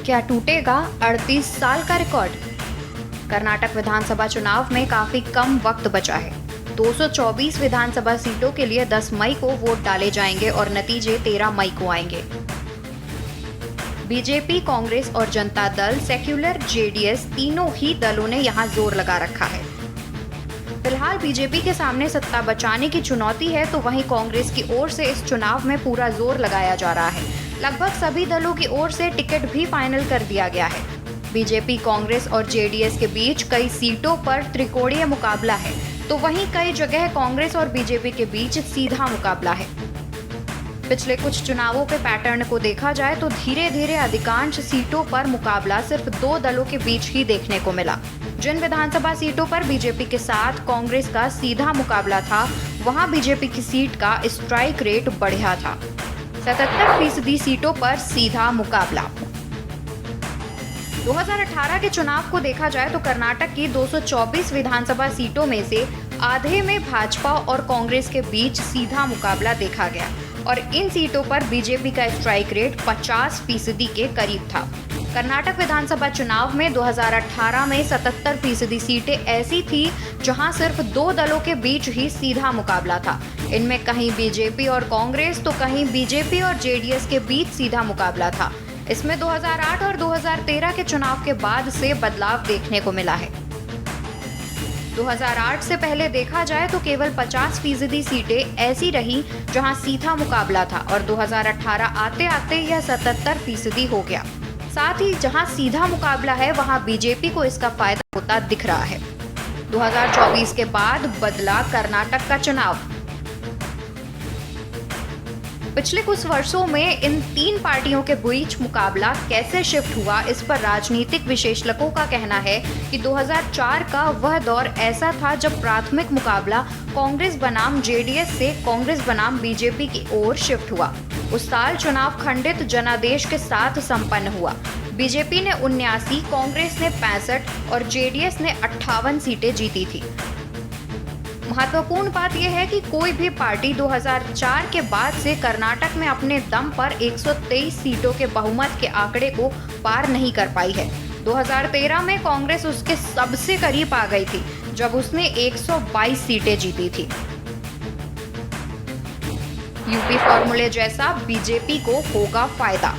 क्या टूटेगा 38 साल का रिकॉर्ड? कर्नाटक विधानसभा चुनाव में काफी कम वक्त बचा है। 224 विधानसभा सीटों के लिए 10 मई को वोट डाले जाएंगे और नतीजे 13 मई को आएंगे। बीजेपी, कांग्रेस और जनता दल, सेक्युलर, जेडीएस तीनों ही दलों ने यहां जोर लगा रखा है। फिलहाल बीजेपी के सामने सत्ता बचाने की चुनौती है, तो वहीं कांग्रेस की ओर से इस चुनाव में पूरा जोर लगाया जा रहा है। लगभग सभी दलों की ओर से टिकट भी फाइनल कर दिया गया है। बीजेपी, कांग्रेस और जेडीएस के बीच कई सीटों पर त्रिकोणीय मुकाबला है, तो वहीं कई जगह कांग्रेस और बीजेपी के बीच सीधा मुकाबला है। पिछले कुछ चुनावों के पैटर्न को देखा जाए तो धीरे धीरे अधिकांश सीटों पर मुकाबला सिर्फ दो दलों के बीच ही देखने को मिला। जिन विधानसभा सीटों पर बीजेपी के साथ कांग्रेस का सीधा मुकाबला था, वहां बीजेपी की सीट का स्ट्राइक रेट बढ़िया था। 77% सीटों पर सीधा मुकाबला। 2018 के चुनाव को देखा जाए तो कर्नाटक की 224 विधानसभा सीटों में से आधे में भाजपा और कांग्रेस के बीच सीधा मुकाबला देखा गया और इन सीटों पर बीजेपी का स्ट्राइक रेट 50% के करीब था। कर्नाटक विधानसभा चुनाव में 2018 में 77% सीटें ऐसी थी जहां सिर्फ दो दलों के बीच ही सीधा मुकाबला था। इनमें कहीं बीजेपी और कांग्रेस तो कहीं बीजेपी और जेडीएस के बीच सीधा मुकाबला था। इसमें 2008 और 2013 के चुनाव के बाद से बदलाव देखने को मिला है। 2008 से पहले देखा जाए तो केवल 50% सीटें ऐसी रही जहां सीधा मुकाबला था और 2018 आते आते यह 77% हो गया। साथ ही जहां सीधा मुकाबला है वहां बीजेपी को इसका फायदा होता दिख रहा है। 2024 के बाद बदला कर्नाटक का चुनाव। पिछले कुछ वर्षों में इन तीन पार्टियों के बीच मुकाबला कैसे शिफ्ट हुआ, इस पर राजनीतिक विश्लेषकों का कहना है कि 2004 का वह दौर ऐसा था जब प्राथमिक मुकाबला कांग्रेस बनाम जेडीएस से कांग्रेस बनाम बीजेपी की ओर शिफ्ट हुआ। उस साल चुनाव खंडित जनादेश के साथ संपन्न हुआ। बीजेपी ने 79, कांग्रेस ने 65 और जेडीएस ने 58 सीटें जीती थी। महत्वपूर्ण बात यह है कि कोई भी पार्टी 2004 के बाद से कर्नाटक में अपने दम पर 123 सीटों के बहुमत के आंकड़े को पार नहीं कर पाई है। 2013 में कांग्रेस उसके सबसे करीब आ गई थी जब उसने 122 सीटें जीती थी। यूपी फॉर्मूले जैसा बीजेपी को होगा फायदा।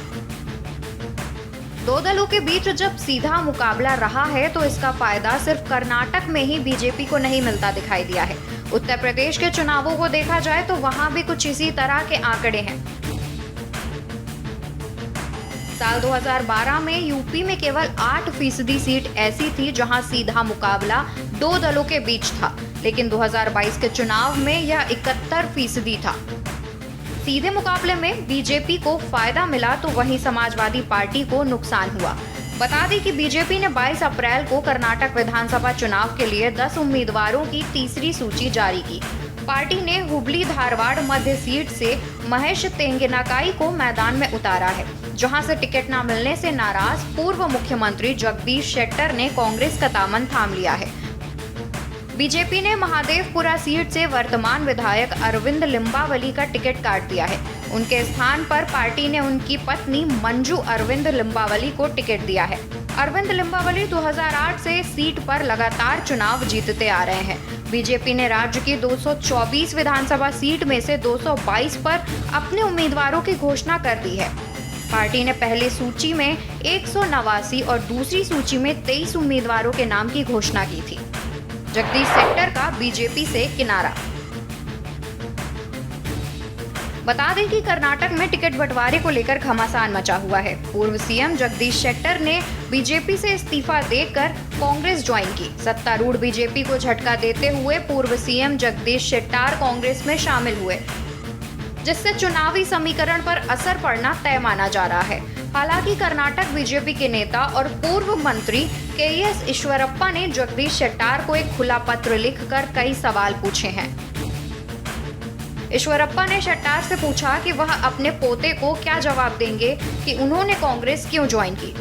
दो दलों के बीच जब सीधा मुकाबला रहा है तो इसका फायदा सिर्फ कर्नाटक में ही बीजेपी को नहीं मिलता दिखाई दिया है। उत्तर प्रदेश के चुनावों को देखा जाए तो वहां भी कुछ इसी तरह के आंकड़े हैं। साल 2012 में यूपी में केवल 8% सीट ऐसी थी जहां सीधा मुकाबला दो दलों के बीच था, लेकिन 2022 के चुनाव में यह 71% था। सीधे मुकाबले में बीजेपी को फायदा मिला तो वहीं समाजवादी पार्टी को नुकसान हुआ। बता दें कि बीजेपी ने 22 अप्रैल को कर्नाटक विधानसभा चुनाव के लिए 10 उम्मीदवारों की तीसरी सूची जारी की। पार्टी ने हुबली धारवाड़ मध्य सीट से महेश तेंगिनाकाई को मैदान में उतारा है, जहां से टिकट न मिलने से नाराज पूर्व मुख्यमंत्री जगदीश शेट्टर ने कांग्रेस का दामन थाम लिया है। बीजेपी ने महादेवपुरा सीट से वर्तमान विधायक अरविंद लिम्बावली का टिकट काट दिया है। उनके स्थान पर पार्टी ने उनकी पत्नी मंजू अरविंद लिम्बावली को टिकट दिया है। अरविंद लिम्बावली 2008 से सीट पर लगातार चुनाव जीतते आ रहे हैं। बीजेपी ने राज्य की 224 विधानसभा सीट में से 222 पर अपने उम्मीदवारों की घोषणा कर दी है। पार्टी ने पहली सूची में 189 और दूसरी सूची में 23 उम्मीदवारों के नाम की घोषणा की थी। जगदीश शेट्टर का बीजेपी से किनारा। बता दें कि कर्नाटक में टिकट बंटवारे को लेकर घमासान मचा हुआ है। पूर्व सीएम जगदीश शेट्टर ने बीजेपी से इस्तीफा देकर कांग्रेस ज्वाइन की। सत्तारूढ़ बीजेपी को झटका देते हुए पूर्व सीएम जगदीश शेट्टर कांग्रेस में शामिल हुए, जिससे चुनावी समीकरण पर असर पड़ना तय माना जा रहा है। हालांकि कर्नाटक बीजेपी के नेता और पूर्व मंत्री के.एस. ईश्वरप्पा ने जगदीश शेट्टर को एक खुला पत्र लिखकर कई सवाल पूछे हैं। ईश्वरप्पा ने शेट्टर से पूछा कि वह अपने पोते को क्या जवाब देंगे कि उन्होंने कांग्रेस क्यों ज्वाइन की।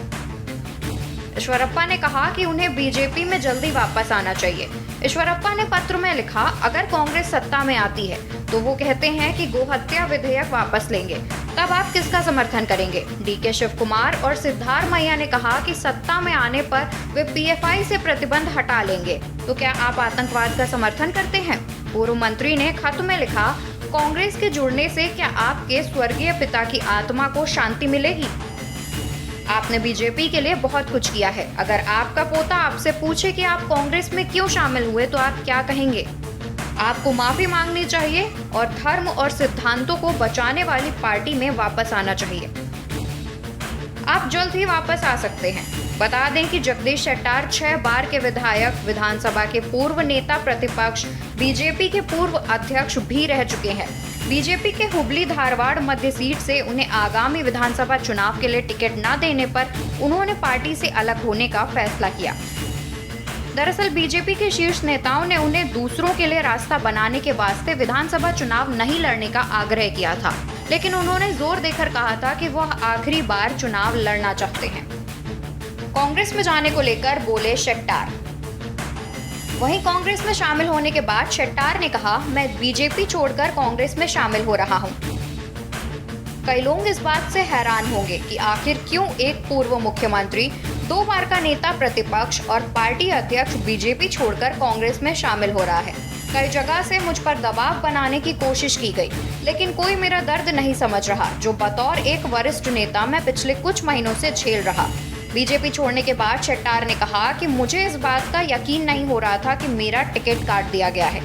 ईश्वरप्पा ने कहा कि उन्हें बीजेपी में जल्दी वापस आना चाहिए। ईश्वरप्पा ने पत्र में लिखा, अगर कांग्रेस सत्ता में आती है तो वो कहते हैं कि गोहत्या विधेयक वापस लेंगे। तब आप किसका समर्थन करेंगे? डीके शिव कुमार और सिद्धारमैया ने कहा कि सत्ता में आने पर वे पीएफआई से प्रतिबंध हटा लेंगे। तो क्या आप आतंकवाद का समर्थन करते हैं? पूर्व मंत्री ने खत में लिखा, कांग्रेस के जुड़ने से क्या आपके स्वर्गीय पिता की आत्मा को शांति मिलेगी? आपने बीजेपी के लिए बहुत कुछ किया है। अगर आपका पोता आपसे पूछे कि आप कांग्रेस में क्यों शामिल हुए तो आप क्या कहेंगे? आपको माफी मांगनी चाहिए और धर्म और सिद्धांतों को बचाने वाली पार्टी में वापस आना चाहिए। आप जल्द ही वापस आ सकते हैं। बता दें कि जगदीश शेट्टार 6 बार के विधायक, विधानसभा के पूर्व नेता प्रतिपक्ष, बीजेपी के पूर्व अध्यक्ष भी रह चुके हैं। बीजेपी के हुबली धारवाड़ मध्य सीट से उन्हें आगामी विधानसभा चुनाव के लिए टिकट न देने पर उन्होंने पार्टी से अलग होने का फैसला किया। दरअसल बीजेपी के शीर्ष नेताओं ने उन्हें दूसरों के लिए रास्ता बनाने के वास्ते विधानसभा चुनाव नहीं लड़ने का आग्रह किया था, लेकिन उन्होंने जोर देकर कहा था कि वह आखिरी बार चुनाव लड़ना चाहते हैं। कांग्रेस में जाने को लेकर बोले शेट्टार। वहीं कांग्रेस में शामिल होने के बाद शेट्टार ने कहा, मैं बीजेपी छोड़कर कांग्रेस में शामिल हो रहा हूं। कई लोग इस बात से हैरान होंगे कि आखिर क्यों एक पूर्व मुख्यमंत्री, 2 बार का नेता प्रतिपक्ष और पार्टी अध्यक्ष बीजेपी छोड़कर कांग्रेस में शामिल हो रहा है। कई जगह से मुझ पर दबाव बनाने की कोशिश की गई, लेकिन कोई मेरा दर्द नहीं समझ रहा, जो बतौर एक वरिष्ठ नेता मैं पिछले कुछ महीनों से झेल रहा। बीजेपी छोड़ने के बाद शेट्टार ने कहा कि मुझे इस बात का यकीन नहीं हो रहा था कि मेरा टिकट काट दिया गया है।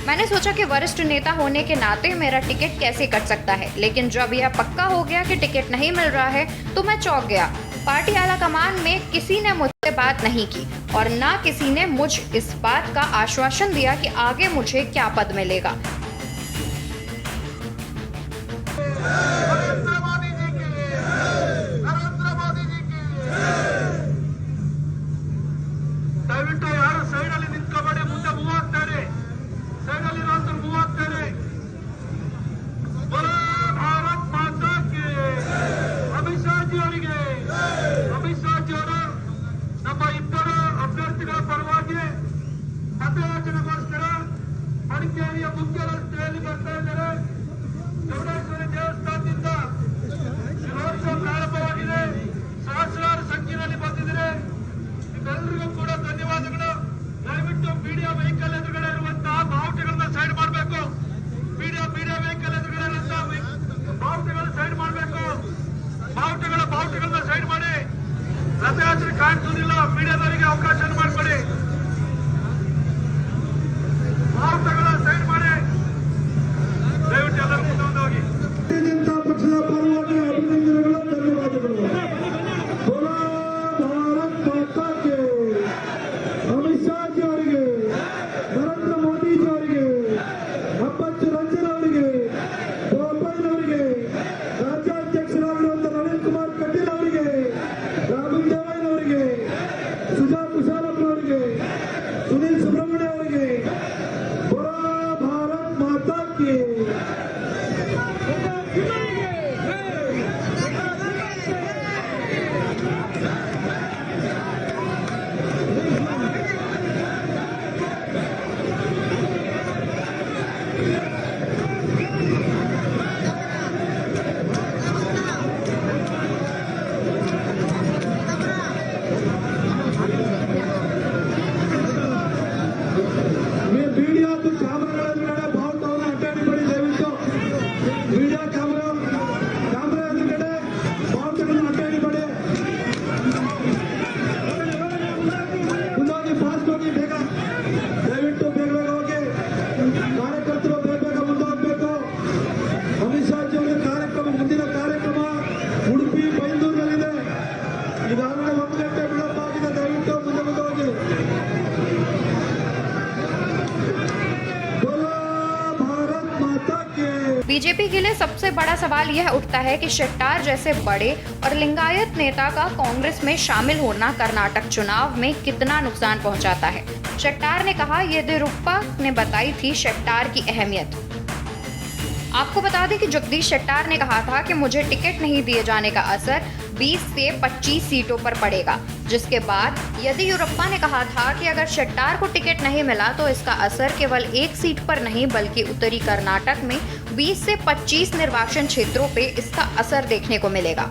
मैंने सोचा कि वरिष्ठ नेता होने के नाते मेरा टिकट कैसे कट सकता है, लेकिन जब यह पक्का हो गया कि टिकट नहीं मिल रहा है तो मैं चौंक गया। पार्टी आलाकमान में किसी ने मुझसे बात नहीं की और ना किसी ने मुझ इस बात का आश्वासन दिया कि आगे मुझे क्या पद मिलेगा। ಮುಖ್ಯ ರಸ್ತೆಯಲ್ಲಿ ಬರ್ತಾ ಇದ್ದಾರೆ. ಚೌಡೇಶ್ವರಿ ದೇವಸ್ಥಾನದಿಂದ ಜಲೋತ್ಸವ ಪ್ರಾರಂಭವಾಗಿದೆ. ಸಹಸ್ರಾರು ಸಂಖ್ಯೆಯಲ್ಲಿ ಬಂದಿದ್ದಾರೆ. ನಿಮ್ಮೆಲ್ಲರಿಗೂ ಕೂಡ ಧನ್ಯವಾದಗಳು. ದಯವಿಟ್ಟು ಮೀಡಿಯಾ ವೆಹಿಕಲ್ ಎದುರುಗಡೆ ಇರುವಂತಹ ಬಾವುಟಗಳನ್ನ ಸೈಡ್ ಮಾಡಬೇಕು. ಮೀಡಿಯಾ ವೆಹಿಕಲ್ ಎದುರುಗಡೆ ಇರುವಂತಹ ಬಾವುಟಗಳನ್ನ ಸೈಡ್ ಮಾಡಬೇಕು. ಬಾವುಟಗಳನ್ನ ಸೈಡ್ ಮಾಡಿ. ರಥಯಾತ್ರೆ ಕಾಣಿಸುವುದಿಲ್ಲ. ಮೀಡಿಯಾದವರಿಗೆ ಅವಕಾಶ ಮಾಡಿಕೊಡಿ. ಬಾವುಟಗಳ ಸೈಡ್ ಮಾಡಿ. ದಯವಿಟ್ಟು ಎಲ್ಲರೂ ಮುಂದೆ ಹೋಗಿ. ಜನತಾ ಪಕ್ಷದ ಪರವಾಗಿ ಅಭಿನಂದನೆಗಳು, ಧನ್ಯವಾದಗಳು. ಬೋಲಾ ಭಾರತ್ ಮಾತಾ ಕೇ. ಅಮಿತ್ ಶಾ ಜಿ ಅವರಿಗೆ, ನರೇಂದ್ರ ಮೋದಿ ಜಿ ಅವರಿಗೆ, ಅಪ್ಪಚ್ಚು ರಂಜನ್ ಅವರಿಗೆ, ಗೋಪಾಲ್ ರಾಜ್ಯಾಧ್ಯಕ್ಷರಾಗಿರುವಂತಹ ನಳಿನ್ ಕುಮಾರ್ ಕಟೀಲ್ ಅವರಿಗೆ, ರಾಮನ್ ದೇವಯ್ಯ ಅವರಿಗೆ, ಸುಜಾ ಕುಶಾಲಪ್ಪ ಅವರಿಗೆ, ಸುನೀಲ್ ಸುಬ್ರಹ್ಮಣ್ಯ ಅವರಿಗೆ, ಭಾರತ್ ಮಾತಾ ಕಿ. बीजेपी के लिए सबसे बड़ा सवाल यह उठता है कि शेट्टार जैसे बड़े और लिंगायत नेता का कांग्रेस में शामिल होना कर्नाटक चुनाव में कितना नुकसान पहुंचाता है। शेट्टार ने कहा, येदियुरप्पा ने बताई थी शेट्टार की अहमियत। आपको बता दें कि जगदीश शेट्टार ने कहा था कि मुझे टिकट नहीं दिए जाने का असर 20 से 25 सीटों पर पड़ेगा, जिसके बाद येदियुरप्पा ने कहा था कि अगर शेट्टार को टिकट नहीं मिला तो इसका असर केवल एक सीट पर नहीं बल्कि उत्तरी कर्नाटक में 20 से 25 निर्वाचन क्षेत्रों पे इसका असर देखने को मिलेगा।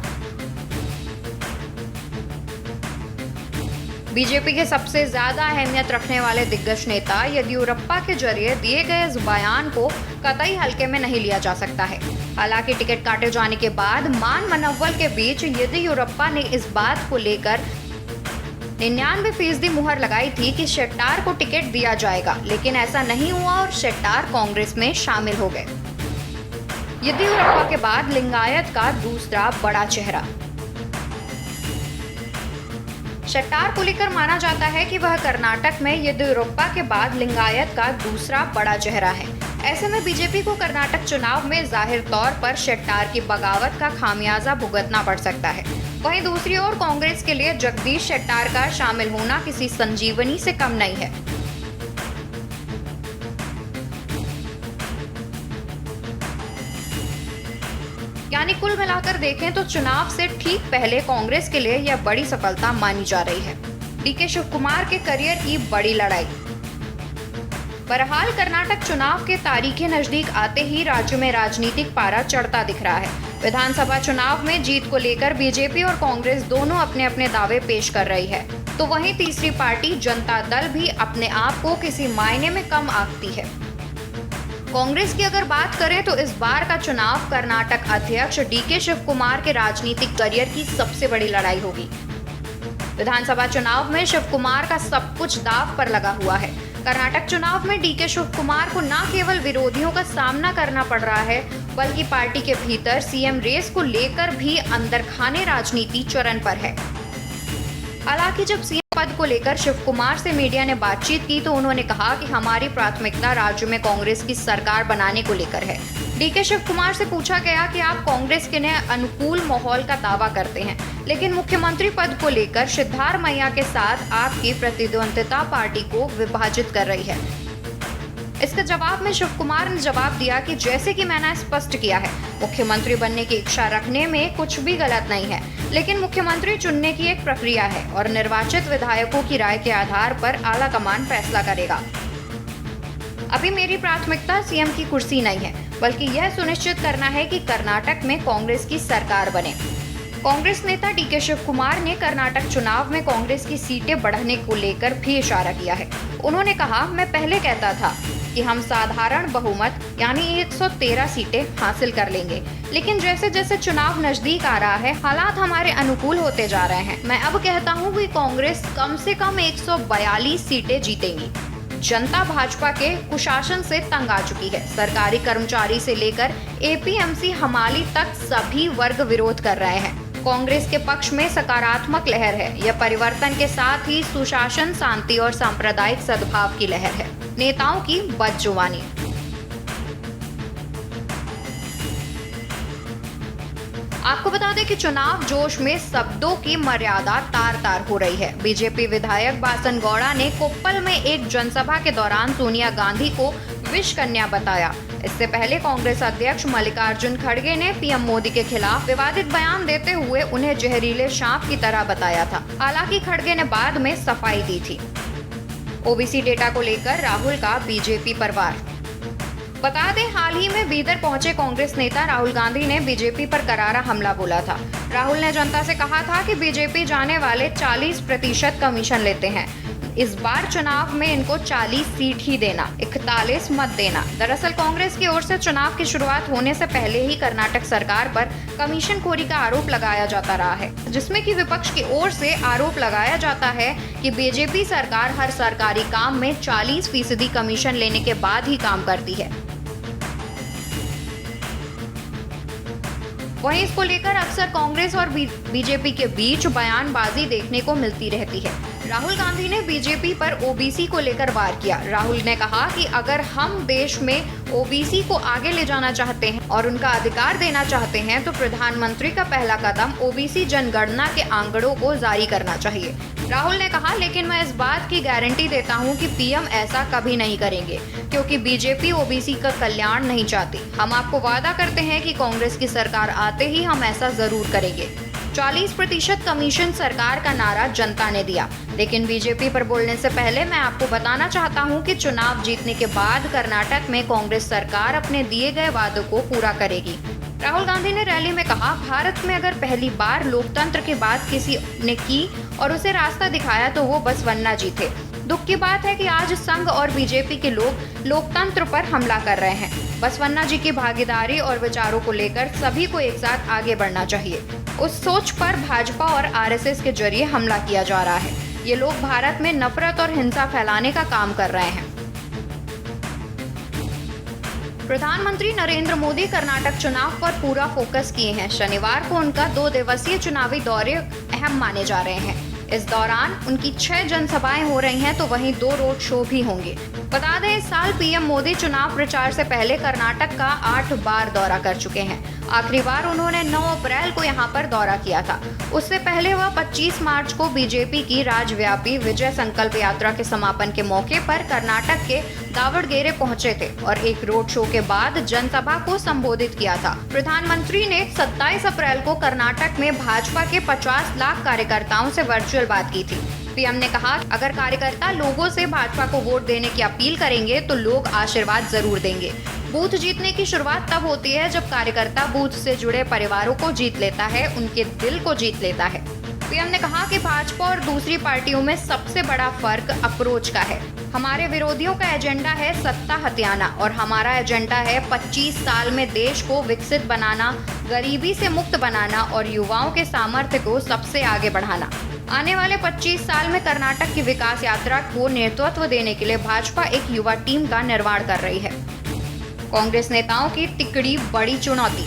बीजेपी के सबसे ज्यादा अहमियत रखने वाले दिग्गज नेता येदियुरप्पा के जरिए दिए गए इस बयान को कतई हल्के में नहीं लिया जा सकता है। हालांकि टिकट काटे जाने के बाद मान मनव्वल के बीच येदियुरप्पा ने इस बात को लेकर 99% मुहर लगाई थी कि शेट्टार को टिकट दिया जाएगा, लेकिन ऐसा नहीं हुआ और शेट्टार कांग्रेस में शामिल हो गए। येदियुरप्पा के बाद लिंगायत का दूसरा बड़ा चेहरा। शेट्टार को लेकर माना जाता है कि वह कर्नाटक में येदियुरप्पा के बाद लिंगायत का दूसरा बड़ा चेहरा है। ऐसे में बीजेपी को कर्नाटक चुनाव में जाहिर तौर पर शेट्टार की बगावत का खामियाजा भुगतना पड़ सकता है। वहीं दूसरी ओर कांग्रेस के लिए जगदीश शेट्टार का शामिल होना किसी संजीवनी से कम नहीं है। यानी कुल मिलाकर देखें तो चुनाव से ठीक पहले कांग्रेस के लिए यह बड़ी सफलता मानी जा रही है। डीके शिव कुमार के करियर की बड़ी लड़ाई। बहरहाल कर्नाटक चुनाव के तारीखें नजदीक आते ही राज्य में राजनीतिक पारा चढ़ता दिख रहा है। विधानसभा चुनाव में जीत को लेकर बीजेपी और कांग्रेस दोनों अपने अपने दावे पेश कर रही है, तो वहीं तीसरी पार्टी जनता दल भी अपने आप को किसी मायने में कम आंकती है। कांग्रेस की अगर बात करें तो इस बार का चुनाव कर्नाटक अध्यक्ष डीके शिव कुमार के राजनीतिक करियर की सबसे बड़ी लड़ाई होगी। विधानसभा चुनाव में शिव कुमार का सब कुछ दांव पर लगा हुआ है। कर्नाटक चुनाव में डीके शिव कुमार को न केवल विरोधियों का सामना करना पड़ रहा है, बल्कि पार्टी के भीतर सीएम रेस को लेकर भी अंदर खाने राजनीति चरण पर है। हालांकि जब सीएम पद को लेकर शिव कुमार से मीडिया ने बातचीत की तो उन्होंने कहा कि हमारी प्राथमिकता राज्य में कांग्रेस की सरकार बनाने को लेकर है। डीके शिव कुमार से पूछा गया कि आप कांग्रेस के नए अनुकूल माहौल का दावा करते हैं, लेकिन मुख्यमंत्री पद को लेकर सिद्धारमैया के साथ आपकी प्रतिद्वंद्विता पार्टी को विभाजित कर रही है। इसके जवाब में शिव कुमार ने जवाब दिया कि जैसे कि मैंने स्पष्ट किया है, मुख्यमंत्री बनने की इच्छा रखने में कुछ भी गलत नहीं है, लेकिन मुख्यमंत्री चुनने की एक प्रक्रिया है और निर्वाचित विधायकों की राय के आधार पर आलाकमान फैसला करेगा। अभी मेरी प्राथमिकता सीएम की कुर्सी नहीं है, बल्कि यह सुनिश्चित करना है कि कर्नाटक में कांग्रेस की सरकार बने। कांग्रेस नेता डीके शिव कुमार ने कर्नाटक चुनाव में कांग्रेस की सीटें बढ़ाने को लेकर भी इशारा किया है। उन्होंने कहा, मैं पहले कहता था कि हम साधारण बहुमत यानी 113 सीटें हासिल कर लेंगे, लेकिन जैसे जैसे चुनाव नजदीक आ रहा है हालात हमारे अनुकूल होते जा रहे हैं। मैं अब कहता हूं कि कांग्रेस कम से कम 142 सीटें जीतेंगी। जनता भाजपा के कुशासन से तंग आ चुकी है। सरकारी कर्मचारी से लेकर एपीएमसी हमाली तक सभी वर्ग विरोध कर रहे हैं। कांग्रेस के पक्ष में सकारात्मक लहर है। यह परिवर्तन के साथ ही सुशासन, शांति और सांप्रदायिक सद्भाव की लहर है। नेताओं की बदजुबानी। आपको बता दें कि चुनाव जोश में शब्दों की मर्यादा तार तार हो रही है। बीजेपी विधायक बासन गौड़ा ने कोप्पल में एक जनसभा के दौरान सोनिया गांधी को विष कन्या बताया। इससे पहले कांग्रेस अध्यक्ष मल्लिकार्जुन खड़गे ने पीएम मोदी के खिलाफ विवादित बयान देते हुए उन्हें जहरीले सांप की तरह बताया था। हालांकि खड़गे ने बाद में सफाई दी थी। ओबीसी डेटा को लेकर राहुल का बीजेपी पर वार। बता दें, हाल ही में बीदर पहुंचे कांग्रेस नेता राहुल गांधी ने बीजेपी पर करारा हमला बोला था। राहुल ने जनता से कहा था कि बीजेपी जाने वाले 40% कमीशन लेते हैं। इस बार चुनाव में इनको 40 सीट ही देना, 41 मत देना। दरअसल कांग्रेस की ओर से चुनाव की शुरुआत होने से पहले ही कर्नाटक सरकार पर कमीशनखोरी का आरोप लगाया जाता रहा है, जिसमें कि विपक्ष की ओर से आरोप लगाया जाता है कि बीजेपी सरकार हर सरकारी काम में 40% कमीशन लेने के बाद ही काम करती है। वहीं इसको लेकर अक्सर कांग्रेस और बीजेपी के बीच बयानबाजी देखने को मिलती रहती है। राहुल गांधी ने बीजेपी पर ओबीसी को लेकर वार किया। राहुल ने कहा कि अगर हम देश में ओबीसी को आगे ले जाना चाहते हैं और उनका अधिकार देना चाहते हैं तो प्रधानमंत्री का पहला कदम ओबीसी जनगणना के आंकड़ों को जारी करना चाहिए। राहुल ने कहा, लेकिन मैं इस बात की गारंटी देता हूं कि पीएम ऐसा कभी नहीं करेंगे, क्योंकि बीजेपी ओबीसी का कल्याण नहीं चाहती। हम आपको वादा करते हैं कि कांग्रेस की सरकार आते ही हम ऐसा जरूर करेंगे। 40% कमीशन सरकार का नारा जनता ने दिया। लेकिन बीजेपी पर बोलने से पहले मैं आपको बताना चाहता हूं कि चुनाव जीतने के बाद कर्नाटक में कांग्रेस सरकार अपने दिए गए वादों को पूरा करेगी। राहुल गांधी ने रैली में कहा, भारत में अगर पहली बार लोकतंत्र की बात किसी ने की और उसे रास्ता दिखाया तो वो बसवन्ना जी थे। दुख की बात है कि आज संघ और बीजेपी के लोग लोकतंत्र पर हमला कर रहे हैं। बसवन्ना जी की भागीदारी और विचारों को लेकर सभी को एक साथ आगे बढ़ना चाहिए। उस सोच पर भाजपा और आरएसएस के जरिए हमला किया जा रहा है। ये लोग भारत में नफरत और हिंसा फैलाने का काम कर रहे हैं। प्रधानमंत्री नरेंद्र मोदी कर्नाटक चुनाव पर पूरा फोकस किए हैं। शनिवार को उनका 2 दिवसीय चुनावी दौरे अहम माने जा रहे हैं। इस दौरान उनकी 6 जनसभाएं हो रही हैं तो वहीं 2 रोड शो भी होंगे। बता दें, इस साल पीएम मोदी चुनाव प्रचार से पहले कर्नाटक का 8 बार दौरा कर चुके हैं। आखिरी बार उन्होंने 9 अप्रैल को यहां पर दौरा किया था। उससे पहले वह 25 मार्च को बीजेपी की राज्यव्यापी विजय संकल्प यात्रा के समापन के मौके पर कर्नाटक के दावड़गेरे पहुंचे थे और एक रोड शो के बाद जनसभा को संबोधित किया था। प्रधानमंत्री ने 27 अप्रैल को कर्नाटक में भाजपा के 50 लाख कार्यकर्ताओं से वर्चुअल बात की थी। पीएम ने कहा, अगर कार्यकर्ता लोगों से भाजपा को वोट देने की अपील करेंगे तो लोग आशीर्वाद जरूर देंगे। बूथ जीतने की शुरुआत तब होती है जब कार्यकर्ता बूथ से जुड़े परिवारों को जीत लेता है, उनके दिल को जीत लेता है। पीएम ने कहा कि भाजपा और दूसरी पार्टियों में सबसे बड़ा फर्क अप्रोच का है। हमारे विरोधियों का एजेंडा है सत्ता हथियाना और हमारा एजेंडा है 25 साल में देश को विकसित बनाना, गरीबी से मुक्त बनाना और युवाओं के सामर्थ्य को सबसे आगे बढ़ाना। आने वाले 25 साल में कर्नाटक की विकास यात्रा को नेतृत्व देने के लिए भाजपा एक युवा टीम का निर्माण कर रही है। कांग्रेस नेताओं की तिकड़ी बड़ी चुनौती।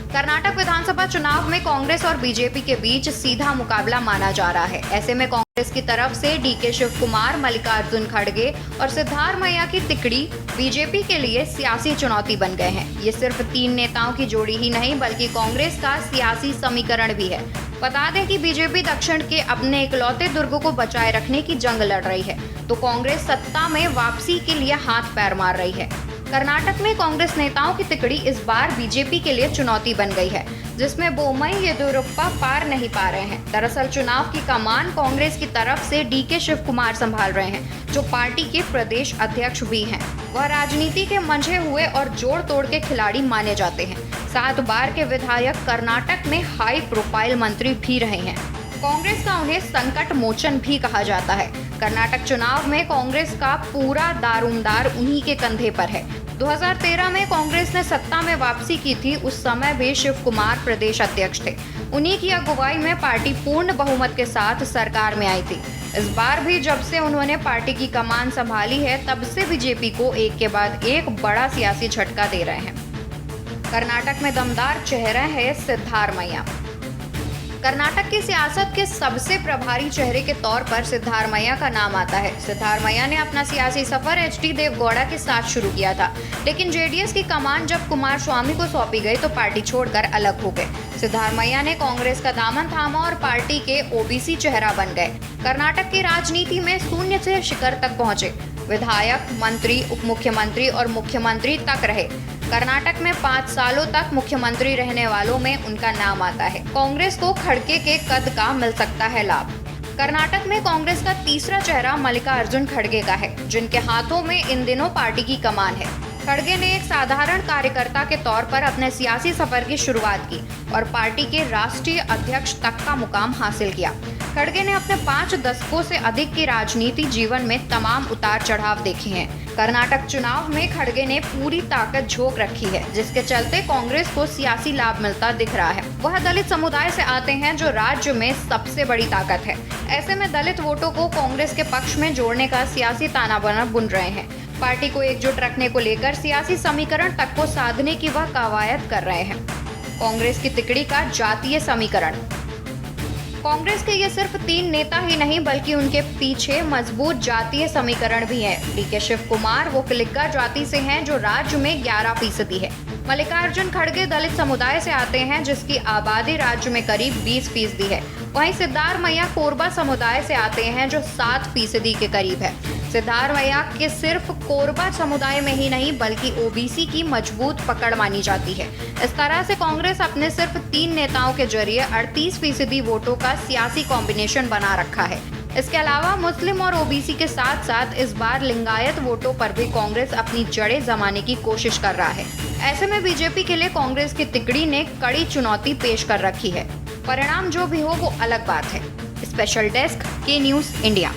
कर्नाटक विधानसभा चुनाव में कांग्रेस और बीजेपी के बीच सीधा मुकाबला माना जा रहा है। ऐसे में कांग्रेस की तरफ से डीके शिव कुमार, मल्लिकार्जुन खड़गे और सिद्धारमैया की तिकड़ी बीजेपी के लिए सियासी चुनौती बन गए हैं। ये सिर्फ 3 नेताओं की जोड़ी ही नहीं बल्कि कांग्रेस का सियासी समीकरण भी है। बता दें कि बीजेपी दक्षिण के अपने इकलौते दुर्ग को बचाए रखने की जंग लड़ रही है तो कांग्रेस सत्ता में वापसी के लिए हाथ पैर मार रही है। कर्नाटक में कांग्रेस नेताओं की तिकड़ी इस बार बीजेपी के लिए चुनौती बन गई है, जिसमें बोम्मई येदियुरप्पा पार नहीं पा रहे हैं। दरअसल चुनाव की कमान कांग्रेस की तरफ से डीके शिव कुमार संभाल रहे हैं, जो पार्टी के प्रदेश अध्यक्ष भी हैं। वह राजनीति के मंझे हुए और जोड़ तोड़ के खिलाड़ी माने जाते हैं। 7 बार के विधायक, कर्नाटक में हाई प्रोफाइल मंत्री भी रहे हैं। कांग्रेस का उन्हें संकट मोचन भी कहा जाता है। कर्नाटक चुनाव में कांग्रेस का पूरा दारोमदार उन्हीं के कंधे पर है। 2013 में कांग्रेस ने सत्ता में वापसी की थी। उस समय भी शिव कुमार प्रदेश अध्यक्ष थे। उन्हीं की अगुवाई में पार्टी पूर्ण बहुमत के साथ सरकार में आई थी। इस बार भी जब से उन्होंने पार्टी की कमान संभाली है तब से बीजेपी को एक के बाद एक बड़ा सियासी झटका दे रहे हैं। कर्नाटक में दमदार चेहरा है सिद्धारमैया। कर्नाटक की सियासत के सबसे प्रभारी चेहरे के तौर पर सिद्धारमैया का नाम आता है। सिद्धारमैया ने अपना सियासी सफर एचडी देवगौड़ा के साथ शुरू किया था, लेकिन जेडीएस की कमान जब कुमार स्वामी को सौंपी गई तो पार्टी छोड़कर अलग हो गए। सिद्धारमैया ने कांग्रेस का दामन थामा और पार्टी के ओबीसी चेहरा बन गए। कर्नाटक की राजनीति में शून्य से शिखर तक पहुंचे। विधायक, मंत्री, उप मुख्यमंत्री और मुख्यमंत्री तक रहे। कर्नाटक में 5 सालों तक मुख्यमंत्री रहने वालों में उनका नाम आता है। कांग्रेस को खड़गे के कद का मिल सकता है लाभ। कर्नाटक में कांग्रेस का तीसरा चेहरा मल्लिकार्जुन खड़गे का है, जिनके हाथों में इन दिनों पार्टी की कमान है। खड़गे ने एक साधारण कार्यकर्ता के तौर पर अपने सियासी सफर की शुरुआत की और पार्टी के राष्ट्रीय अध्यक्ष तक का मुकाम हासिल किया। खड़गे ने अपने 5 दशकों से अधिक की राजनीति जीवन में तमाम उतार चढ़ाव देखे हैं। कर्नाटक चुनाव में खड़गे ने पूरी ताकत झोंक रखी है, जिसके चलते कांग्रेस को सियासी लाभ मिलता दिख रहा है। वह दलित समुदाय से आते हैं, जो राज्य में सबसे बड़ी ताकत है। ऐसे में दलित वोटों को कांग्रेस के पक्ष में जोड़ने का सियासी ताना बाना बुन रहे हैं। पार्टी को एकजुट रखने को लेकर सियासी समीकरण तक को साधने की वह कवायद कर रहे हैं। कांग्रेस की तिकड़ी का जातीय समीकरण। कांग्रेस के ये सिर्फ 3 नेता ही नहीं बल्कि उनके पीछे मजबूत जातीय समीकरण भी है। डीके शिव कुमार वो किलिक्का जाति से हैं, जो राज्य में 11% है। मल्लिकार्जुन खड़गे दलित समुदाय से आते हैं, जिसकी आबादी राज्य में करीब 20% है। वहीं सिद्धार्थ मैया कोरबा समुदाय से आते हैं जो 7% के करीब है। सिद्धार्थ मैया के सिर्फ कोरबा समुदाय में ही नहीं बल्कि ओबीसी की मजबूत पकड़ मानी जाती है। इस तरह से कांग्रेस अपने सिर्फ 3 नेताओं के जरिए 38% वोटों का सियासी कॉम्बिनेशन बना रखा है। इसके अलावा मुस्लिम और ओबीसी के साथ साथ इस बार लिंगायत वोटों पर भी कांग्रेस अपनी जड़ें जमाने की कोशिश कर रहा है। ऐसे में बीजेपी के लिए कांग्रेस की तिकड़ी ने कड़ी चुनौती पेश कर रखी है। परिणाम जो भी हो वो अलग बात है। स्पेशल डेस्क के न्यूज़ इंडिया।